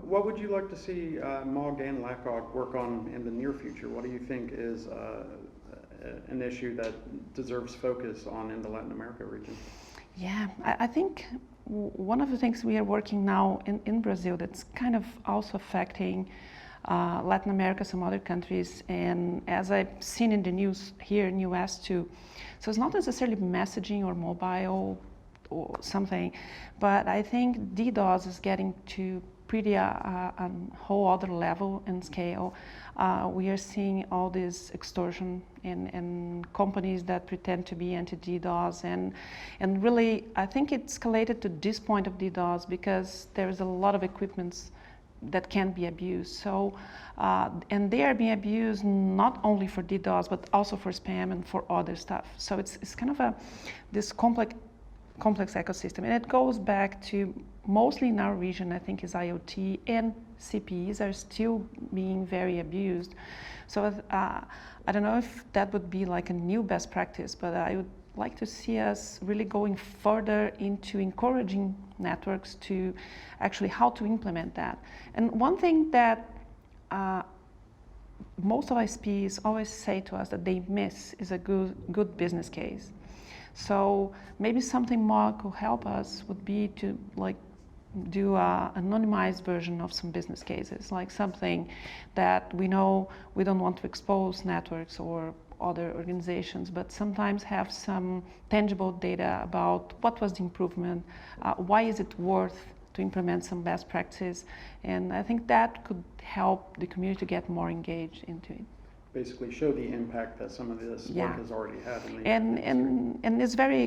What would you like to see MAAWG and LAC AAWG work on in the near future? What do you think is an issue that deserves focus on in the Latin America region? Yeah, I think one of the things we are working now in Brazil that's kind of also affecting Latin America, some other countries, and as I've seen in the news here in the US too. So it's not necessarily messaging or mobile or something, but I think DDoS is getting to pretty a whole other level and scale. We are seeing all this extortion in companies that pretend to be anti-DDoS, and really I think it's escalated to this point of DDoS because there's a lot of equipments that can be abused. So, and they are being abused not only for DDoS, but also for spam and for other stuff. So it's kind of this complex ecosystem. And it goes back to mostly in our region, I think, is IoT, and CPEs are still being very abused. So I don't know if that would be like a new best practice, but I would like to see us really going further into encouraging networks to actually how to implement that. And one thing that most of ISPs always say to us that they miss is a good business case. So maybe something more could help us would be to like do an anonymized version of some business cases, like something that we know we don't want to expose networks or other organizations, but sometimes have some tangible data about what was the improvement, why is it worth to implement some best practices, and I think that could help the community to get more engaged into it. Basically show the impact that some of this work has already had. And it's very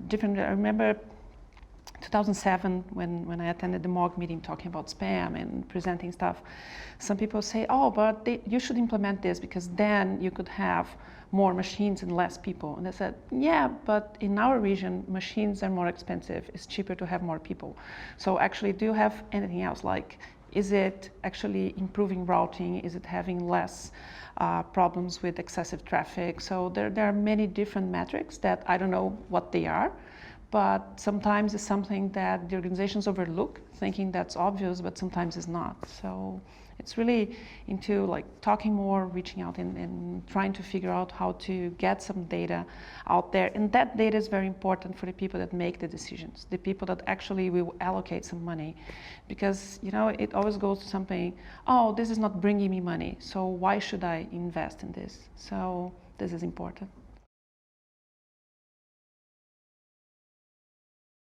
different. I remember 2007 when I attended the MAAWG meeting talking about spam and presenting stuff. Some people say, oh, but you should implement this because then you could have more machines and less people. And I said, yeah, but in our region, machines are more expensive. It's cheaper to have more people. So actually, do you have anything else? Like, is it actually improving routing? Is it having less problems with excessive traffic? So there are many different metrics that I don't know what they are, but sometimes it's something that the organizations overlook, thinking that's obvious, but sometimes it's not. So it's really into like talking more, reaching out and trying to figure out how to get some data out there. And that data is very important for the people that make the decisions, the people that actually will allocate some money. Because, you know, it always goes to something, oh, this is not bringing me money, so why should I invest in this? So this is important.